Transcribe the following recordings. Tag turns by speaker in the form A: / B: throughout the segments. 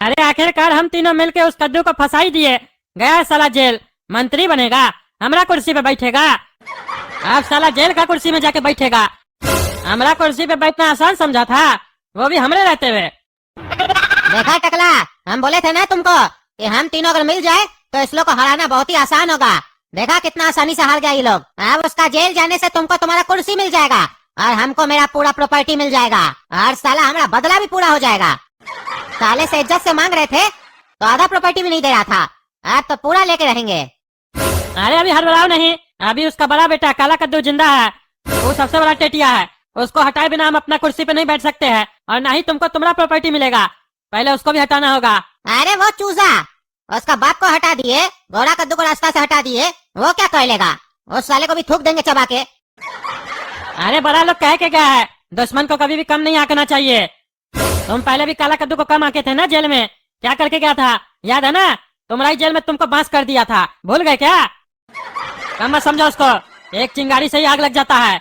A: अरे आखिरकार हम तीनों मिलके उस कद्दू को फंसा ही दिए। गया साला जेल, मंत्री बनेगा, हमरा कुर्सी पे बैठेगा। अब साला जेल का कुर्सी में जाके बैठेगा। हमरा कुर्सी पे बैठना आसान समझा था, वो भी हमरे रहते हुए।
B: देखा टकला, हम बोले थे ना तुमको कि हम तीनों अगर मिल जाए तो इस लोग को हराना बहुत ही आसान होगा। देखा कितना आसानी से हार गया ये लोग। अब उसका जेल जाने से तुमको तुम्हारा कुर्सी मिल जाएगा और हमको मेरा पूरा प्रॉपर्टी मिल जाएगा और साला हमारा बदला भी पूरा हो जाएगा। साले से इज्जत से मांग रहे थे तो आधा प्रॉपर्टी भी नहीं दे रहा था, अब तो पूरा लेके रहेंगे।
A: अरे अभी हड़बड़ाओ नहीं, अभी उसका बड़ा बेटा काला कद्दू जिंदा है, वो सबसे बड़ा टेटिया है। उसको हटाए बिना हम अपना कुर्सी पे नहीं बैठ सकते हैं और ना ही तुमको तुम्हारा प्रॉपर्टी मिलेगा। पहले उसको भी हटाना होगा।
B: अरे वो चूजा, उसका बाप को हटा दिए, घोड़ा कद्दू को रास्ता से हटा दिए, वो क्या कर लेगा? उस साले को भी थूक देंगे चबा के।
A: अरे बड़ा लोग कह के गया है, दुश्मन को कभी भी कम नहीं आंकना चाहिए। तुम पहले भी काला कद्दू को कम आके थे ना जेल में, क्या करके गया था याद है ना? तुम्हारी जेल में तुमको बांस कर दिया था, भूल गए क्या? कम मत समझो उसको, एक चिंगारी से ही आग लग जाता है।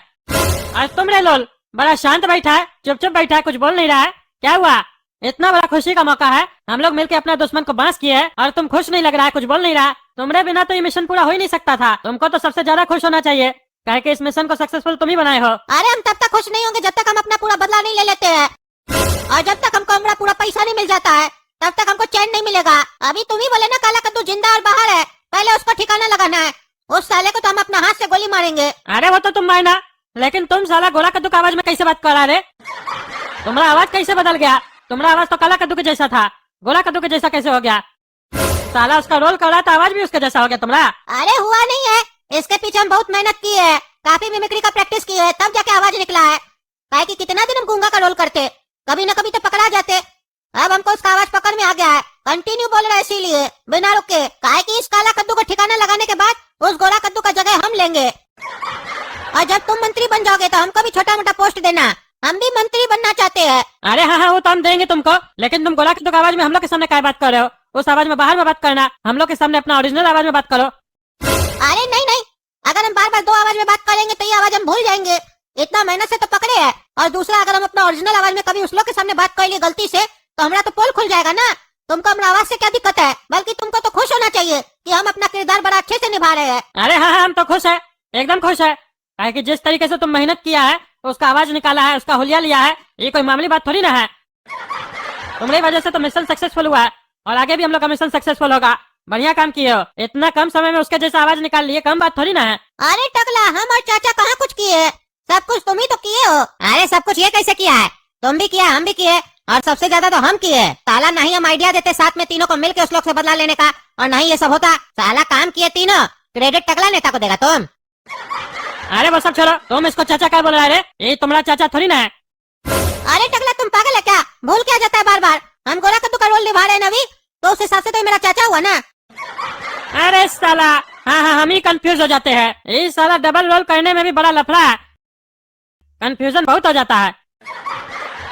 A: आज तुमरे लोल बड़ा शांत बैठा है, चुप चुप बैठा है, कुछ बोल नहीं रहा है, क्या हुआ? इतना बड़ा खुशी का मौका है, हम लोग मिलके अपना दुश्मन को बांस किए और तुम खुश नहीं लग रहा है, कुछ बोल नहीं रहा। तुमरे बिना तो ये मिशन पूरा हो ही नहीं सकता था। तुमको तो सबसे ज्यादा खुश होना चाहिए, कहे कि इस मिशन को सक्सेसफुल तुम ही बनाए हो।
B: अरे हम तब तक खुश नहीं होंगे जब तक हम अपना पूरा बदला नहीं ले लेते हैं, और जब तक हमको हमारा पूरा पैसा नहीं मिल जाता है तब तक हमको चैन नहीं मिलेगा। अभी तुम ही बोले ना काला कद्दू जिंदा और बाहर है, पहले उसको ठिकाना लगाना है। उस साले को तो हम अपना हाथ से गोली मारेंगे।
A: अरे वो तो तुम मारना, लेकिन तुम साला गोला कद्दू का आवाज में कैसे बात कर रहा रे? तुम्हारा आवाज कैसे बदल गया? तुम्हारा आवाज तो काला कद्दू के जैसा था, गोला कद्दू के जैसा कैसे हो गया? साला उसका रोल कर रहा था, आवाज भी उसके जैसा हो गया तुम्हारा।
B: अरे हुआ नहीं है, इसके पीछे हम बहुत मेहनत की है, काफी मिमिक्री का प्रैक्टिस की है, तब जाके आवाज निकला है। काहे कि कितना दिन हम गूंगा का रोल करते, कभी न कभी तो पकड़ा जाते। अब हमको उसका आवाज पकड़ में आ गया है, कंटिन्यू बोल रहा है इसीलिए बिना रुके। काहे कि इस काला कद्दू को ठिकाना लगाने के बाद उस गोला कद्दू का जगह हम लेंगे। और जब तुम मंत्री बन जाओगे तो हमको भी छोटा मोटा पोस्ट देना, हम भी मंत्री बनना चाहते हैं।
A: अरे हाँ हाँ वो तो हम देंगे तुमको, लेकिन तुम गोला कद्दू की आवाज में हम लोग के सामने क्या बात कर रहे हो? उस आवाज में बाहर में बात करना, हम लोग के सामने अपना ओरिजिनल आवाज में बात करो।
B: अरे नहीं नहीं, अगर हम बार बार दो आवाज में बात करेंगे तो ये आवाज हम भूल जाएंगे। इतना मेहनत से तो पकड़े हैं, और दूसरा अगर हम अपना ओरिजिनल आवाज में कभी उस लोग के सामने बात कर लिए गलती से तो हमारा तो पोल खुल जाएगा ना। तुमको हमारा आवाज से क्या दिक्कत है? बल्कि तुमको तो खुश होना चाहिए कि हम अपना किरदार बड़ा अच्छे से निभा रहे हैं।
A: अरे हाँ हाँ हम तो खुश है, एकदम खुश है, काहे कि जिस तरीके से तुम मेहनत किया है, उसका आवाज निकाला है, उसका हुलिया लिया है, ये कोई मामूली बात थोड़ी ना है। तुम्हारी वजह से तो मिशन सक्सेसफुल हुआ है और आगे भी हम लोग का मिशन सक्सेसफुल होगा। बढ़िया काम किए हो, इतना कम समय में उसके जैसा आवाज निकाल लिए, कम बात थोड़ी ना है।
B: अरे टकला, हम और चाचा कहाँ कुछ किए, सब कुछ तुम ही तो किए हो। अरे सब कुछ ये कैसे किया है? तुम भी किया, हम भी किए, और सबसे ज्यादा तो हम किए। साला नहीं हम आइडिया देते साथ में तीनों को मिलकर उस लोग से बदला लेने का, और नहीं ये सब होता। साला काम किए तीनों, क्रेडिट टकला नेता को देगा तुम।
A: अरे वो सब छोड़ो, तुम इसको चाचा क्या बोल रहा है रे? ये तुम्हारा चाचा थोड़ी ना है।
B: अरे टकला तुम पागल है क्या? भूल क्या जाता है बार बार? हम गोला कद्दू का रोल निभा रहे हैं नवी, तो उस हिसाब से तो मेरा चाचा हुआ ना।
A: अरे साला हाँ हाँ हम ही कंफ्यूज हो जाते हैं, ये साला डबल रोल करने में भी बड़ा लफड़ा है, कंफ्यूजन बहुत हो जाता है।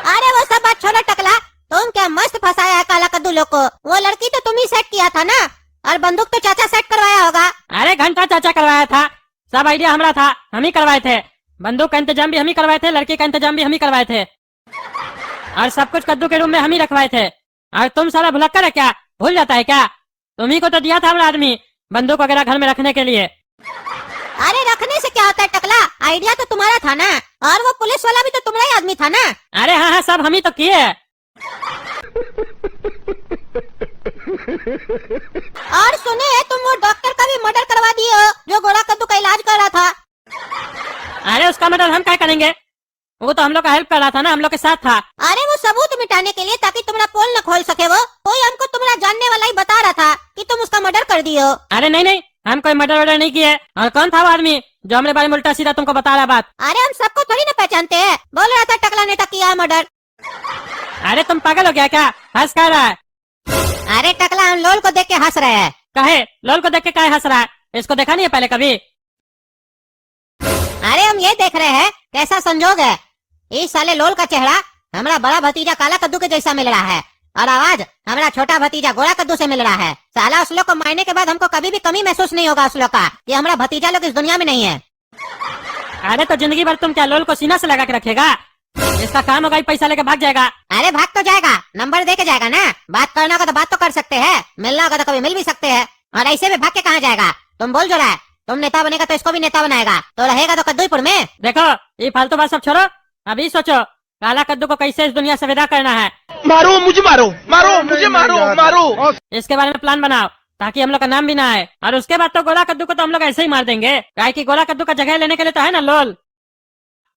B: अरे वो सब बात छोड़ो टकला, तुम क्या मस्त फंसाया है काला कद्दू लोग को। वो लड़की तो तुम ही सेट किया था ना, और बंदूक तो चाचा सेट करवाया होगा।
A: अरे घंटा चाचा करवाया था, सब आइडिया हमारा था, हम ही करवाए थे। बंदूक का इंतजाम भी हम ही करवाए थे, लड़की का इंतजाम भी हम ही करवाए थे, और सब कुछ कद्दू के रूम में हम ही रखवाए थे। और तुम साला भुलक्कर है क्या? भूल जाता है क्या? तुम्ही को तो दिया था हमारा आदमी बंदूक वगैरह घर में रखने के लिए।
B: अरे रखने से क्या होता है टकला, आइडिया तो तुम्हारा था ना, और वो पुलिस वाला भी तो तुम्हारा ही आदमी था ना।
A: अरे हाँ हाँ सब हम ही तो किए।
B: और सुने तुम वो डॉक्टर का भी मर्डर करवा दिए हो जो गोला कद्दू का इलाज कर रहा था।
A: अरे उसका मर्डर हम क्या करेंगे, वो तो हम लोग का हेल्प कर रहा था ना, हम लोग के साथ था।
B: अरे वो सबूत मिटाने के लिए, ताकि तुम्हारा पोल न खोल सके। वो कोई हमको तुम्हारा जानने वाला ही बता रहा था कि तुम उसका मर्डर कर दिए हो।
A: अरे नहीं नहीं, हम कोई मर्डर वर्डर नहीं किए। और कौन था वो आदमी जो हमारे बारे में उल्टा सीधा तुमको बता रहा बात?
B: अरे हम सबको थोड़ी ना पहचानते हैं, बोल रहा था टकला ने किया है मर्डर।
A: अरे तुम पागल हो गया क्या? हंस क्या रहा है?
B: अरे टकला हम लोल को देख के हंस रहे हैं।
A: कहे लोल को देख के काहे हंस रहा है? इसको देखा नहीं है पहले कभी?
B: अरे हम ये देख रहे हैं कैसा संजोग है, इस साले लोल का चेहरा हमारा बड़ा भतीजा काला कद्दू के जैसा मिल रहा है, और आवाज हमारा छोटा भतीजा गोला कद्दू से मिल रहा है। साला उस लोग को मारने के बाद हमको कभी भी कमी महसूस नहीं होगा उस लोग का, ये हमारा भतीजा लोग इस दुनिया में नहीं है।
A: अरे तो जिंदगी भर तुम क्या लोल को सीना से लगा के रखेगा? इसका काम होगा ही पैसा लेके भाग जाएगा।
B: अरे भाग तो जाएगा, नंबर दे के जाएगा ना। बात करना होगा तो बात तो कर सकते हैं, मिलना होगा तो कभी मिल भी सकते हैं। और ऐसे में भाग के कहाँ जाएगा? तुम बोल जो रहा है, तुम नेता बनेगा तो इसको भी नेता बनाएगा, तो रहेगा तो कद्दूपुर में।
A: देखो ये फालतू बात सब छोड़ो, अभी सोचो काला कद्दू को कैसे इस दुनिया से विदा करना है।
C: मारो मुझे, मारो मारो मुझे, मारो मारो।
A: इसके बारे में प्लान बनाओ ताकि हम लोग का नाम भी ना आए। और उसके बाद तो गोला कद्दू को तो हम लोग ऐसे ही मार देंगे, काहे कि गोला कद्दू का जगह लेने के लिए तो है ना लोल।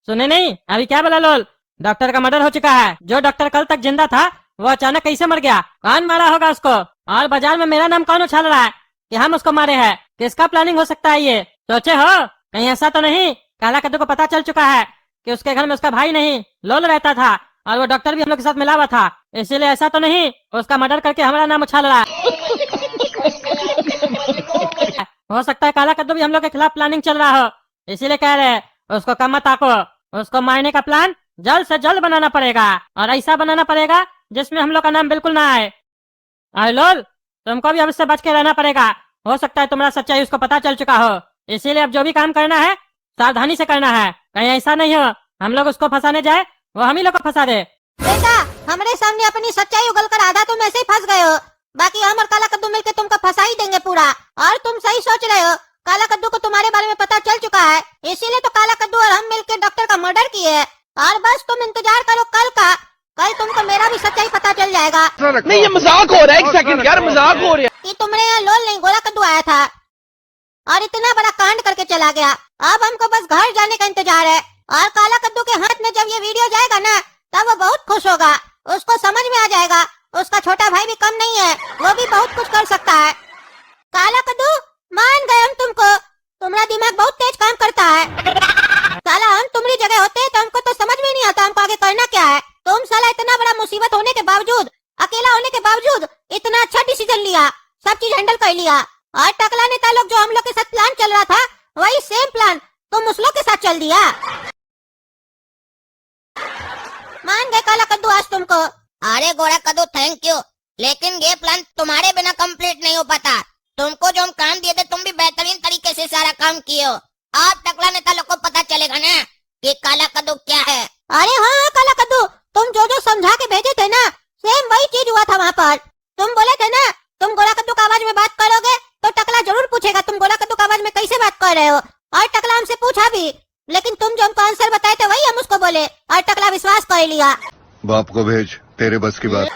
A: सुने नहीं अभी क्या बोला लोल? डॉक्टर का मर्डर हो चुका है। जो डॉक्टर कल तक जिंदा था वो अचानक कैसे मर गया? कौन मारा होगा उसको? और बाजार में मेरा नाम कौन उछाल रहा है कि हम उसको मारे हैं? किसका प्लानिंग हो सकता है ये? सोचे हो कहीं ऐसा तो नहीं काला कद्दू को पता चल चुका है कि उसके घर में उसका भाई नहीं लोल रहता था और वो डॉक्टर भी हम लोग के साथ मिला हुआ था, इसीलिए ऐसा तो नहीं उसका मर्डर करके हमारा नाम उछाल रहा है? हो सकता है काला कद्दू भी हम लोग के खिलाफ प्लानिंग चल रहा हो, इसीलिए कह रहे हैं उसको कम मत आको। उसको मारने का प्लान जल्द से जल्द बनाना पड़ेगा और ऐसा बनाना पड़ेगा जिसमें हम लोग का नाम बिल्कुल ना आए। अरे लोल तुमको भी अब इससे बच के रहना पड़ेगा, हो सकता है तुम्हारा सच्चाई उसको पता चल चुका हो, इसीलिए अब जो भी काम करना है सावधानी से करना है, कहीं ऐसा नहीं हो हम लोग उसको फंसाने जाए वो हम ही लोग को फंसा दे।
B: बेटा हमारे सामने अपनी सच्चाई उगल कर आधा तुम ऐसे ही फंस गए हो, बाकी हम और काला कद्दू मिलकर तुमको फंसा ही देंगे पूरा। और तुम सही सोच रहे हो, काला कद्दू को तुम्हारे बारे में पता चल चुका है, इसीलिए तो काला कद्दू और हम मिलकर डॉक्टर का मर्डर किए हैं। और बस तुम इंतजार करो कल का, कल तुमको मेरा भी सच्चाई पता चल जाएगा।
C: नहीं ये मजाक हो रहा है, एक सेकंड यार, मजाक हो रहा है
B: कि तुम्हारे यहाँ लोल नहीं गोला कद्दू आया था और इतना बड़ा कांड करके चला गया। अब हमको बस घर जाने का इंतजार है। और काला कद्दू के हाथ में जब ये वीडियो जाएगा ना तब वो बहुत खुश होगा, उसको समझ में आ जाएगा उसका छोटा भाई भी कम नहीं है, वो भी बहुत कुछ कर सकता है। काला कद्दू मान गए हम तुमको, तुम्हारा दिमाग बहुत तेज काम करता है। साला हम तुम्हारी जगह होते तो हमको तो समझ में नहीं आता हमको आगे करना क्या है। तुम साला इतना बड़ा मुसीबत होने के बावजूद, अकेला होने के बावजूद इतना अच्छा डिसीजन लिया, सब चीज हैंडल कर लिया। और टकला नेता लोग जो हम लोग के साथ प्लान चल रहा था वही सेम प्लान तुम उस लोग के साथ चल दिया। मान गए काला कद्दू आज तुमको।
D: अरे गोरा कद्दू थैंक यू, लेकिन ये प्लान तुम्हारे बिना कंप्लीट नहीं हो पाता। तुमको जो हम काम दिए थे तुम भी बेहतरीन तरीके से सारा काम किए हो। अब टकला नेता लोग को पता चलेगा ना कि काला कद्दू क्या है।
B: अरे हाँ काला कद्दू, तुम जो जो समझा के भेजे थे ना सेम वही चीज हुआ था वहाँ पर। तुम बोले थे ना तुम गोला कद्दू का आवाज में बात करोगे तो टकला जरूर पूछेगा तुम गोला कद्दू का आवाज में कैसे बात कर रहे हो। और टकला हमसे पूछा भी, लेकिन तुम जो हमको आंसर बताए थे वही हम उसको बोले और टकला विश्वास कर लिया।
E: बाप को भेज, तेरे बस की बात।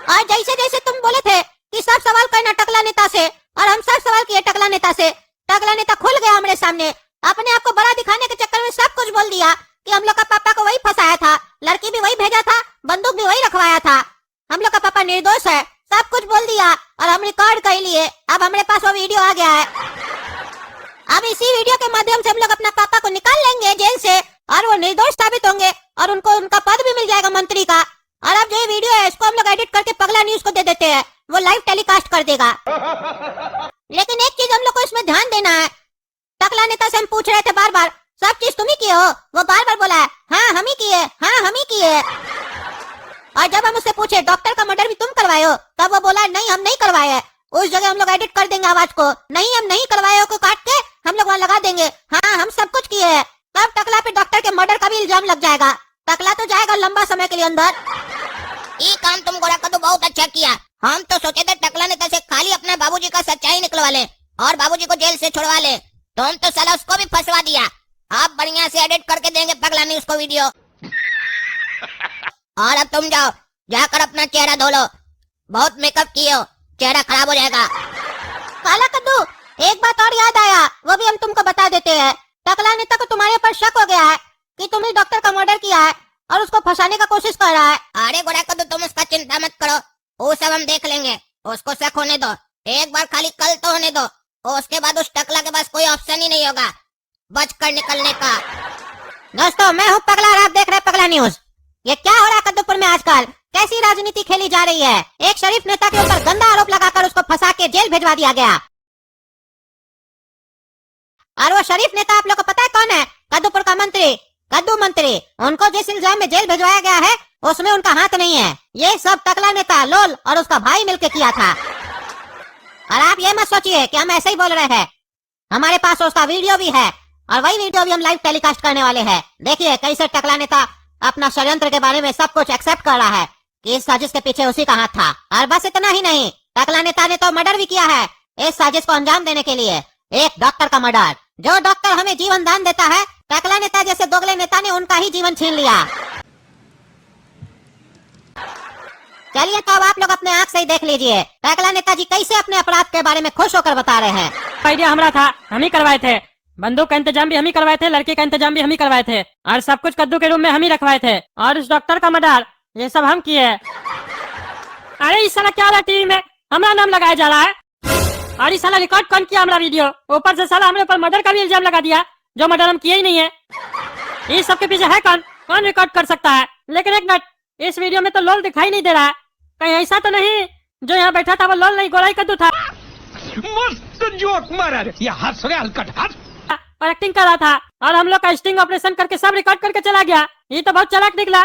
B: और जैसे जैसे तुम बोले थे कि सब सवाल करना टकला नेता से, और हम सब सवाल किए टकला नेता से, टकला नेता खुल गया हमारे सामने, अपने आप को बड़ा दिखाने के चक्कर में सब कुछ बोल दिया कि हम लोग का पापा को वही फंसाया था, लड़की भी वही भेजा था, बंदूक भी वही रखवाया था, हम लोग का पापा निर्दोष है, सब कुछ बोल दिया और हम रिकॉर्ड कर लिए। अब हमारे पास वो वीडियो आ गया है। अब इसी वीडियो के माध्यम से हम लोग अपना पापा को निकाल लेंगे जेल से और वो निर्दोष साबित होंगे और उनको उनका पद भी मिल जाएगा मंत्री का। और अब जो ये वीडियो है इसको हम लोग एडिट करके पगला न्यूज को दे देते हैं, वो लाइव टेलीकास्ट कर देगा। लेकिन एक चीज हम लोग को इसमें ध्यान देना है, टकला नेता से हम पूछ रहे थे बार बार सब चीज तुम ही किए हो, वो बार बार बोला है हाँ हम ही किए, हाँ हम ही किए। और जब हम उससे पूछे डॉक्टर का मर्डर भी तुम करवाए हो तब वो बोला नहीं हम नहीं करवाए है। उस जगह हम लोग एडिट कर देंगे आवाज को, नहीं हम नहीं करवाए हो को काट के हम लोग वहाँ लगा देंगे हाँ हम सब कुछ किए हैं। तब टकला पे डॉक्टर के मर्डर का भी इल्जाम लग जाएगा, टकला तो जाएगा लंबा समय के लिए अंदर।
D: ये काम तुम गोरा कद्दू बहुत अच्छा किया। हम तो सोचे थे टकला नेता से खाली अपने बाबूजी का सच्चाई निकलवा ले और बाबूजी को जेल से छुड़वा ले, तुम तो साला उसको भी फंसवा दिया। अब बढ़िया से एडिट करके देंगे पगला न्यूज को वीडियो। और अब तुम जाओ, जाकर अपना चेहरा धो लो, बहुत मेकअप किए हो, चेहरा खराब हो जाएगा।
B: काला कद्दू एक बात और याद आया, वो भी हम तुमको बता देते हैं। टकला नेता को तुम्हारे ऊपर शक हो गया है कि तुमने डॉक्टर का मर्डर किया है और उसको फंसाने का कोशिश कर रहा है।
D: अरे गोरा कद्दू तुम उसका चिंता मत करो, वो सब हम देख लेंगे, उसको शक होने दो, एक बार खाली कल तो होने दो, उसके बाद उस टकला के पास कोई ऑप्शन ही नहीं होगा बच कर निकलने का।
B: दोस्तों मैं हूँ पगला और आप देख रहे हैं पगला न्यूज। ये क्या हो रहा है कद्दूपुर में आजकल, कैसी राजनीति खेली जा रही है। एक शरीफ नेता के ऊपर गंदा आरोप लगाकर उसको फंसा के जेल भेजवा दिया गया। और वो शरीफ नेता आप लोग को पता है कौन है? कद्दूपुर का मंत्री, कद्दू मंत्री। उनको जिस इल्जाम में जेल भिजवाया गया है उसमें उनका हाथ नहीं है। ये सब टकला नेता लोल और उसका भाई मिलके किया था। और आप ये मत सोचिए कि हम ऐसे ही बोल रहे हैं, हमारे पास उसका वीडियो भी है और वही वीडियो भी हम लाइव टेलीकास्ट करने वाले हैं। देखिए कैसे टकला नेता अपना षड्यंत्र के बारे में सब कुछ एक्सेप्ट कर रहा है कि इस साजिश के पीछे उसी का हाथ था। और बस इतना ही नहीं, टकला नेता ने तो मर्डर भी किया है इस साजिश को अंजाम देने के लिए। एक डॉक्टर का मर्डर। जो डॉक्टर हमें जीवन दान देता है, टकला नेता जैसे दोगले नेता ने उनका ही जीवन छीन लिया। चलिए तो अब आप लोग अपने आंख से ही देख लीजिए टकला नेताजी कैसे अपने अपराध के बारे में खुश होकर बता रहे हैं।
A: आइडिया हमारा था, हम ही करवाए थे। बंदूक का इंतजाम भी हम ही करवाए थे, लड़के का इंतजाम भी हम ही करवाए थे, और सब कुछ कद्दू के रूम में हम ही रखवाए थे। और उस डॉक्टर का मर्डर ये सब हम किए। अरे इस साला क्या हो रहा है, टीवी में हमारा नाम लगाया जा रहा है। और इस साला रिकॉर्ड कौन किया हमारा वीडियो? ऊपर से साला हमारे ऊपर मर्डर का भी इल्जाम लगा दिया, जो मर्डर हम किए ही नहीं है। इस सब के पीछे है कौन? कौन रिकॉर्ड कर सकता है? लेकिन एक मिनट, इस वीडियो में तो लोल दिखाई नहीं दे रहा है। कहीं ऐसा तो नहीं जो यहाँ बैठा था वो लोल नहीं, गोलाई कद्दू था
C: मस्त जोक मारा रे, ये हंस रहे हलकट हंस।
A: और एक्टिंग कर रहा था, और हम लोग का स्टिंग ऑपरेशन करके सब रिकॉर्ड करके चला गया। ये तो बहुत चालाक निकला।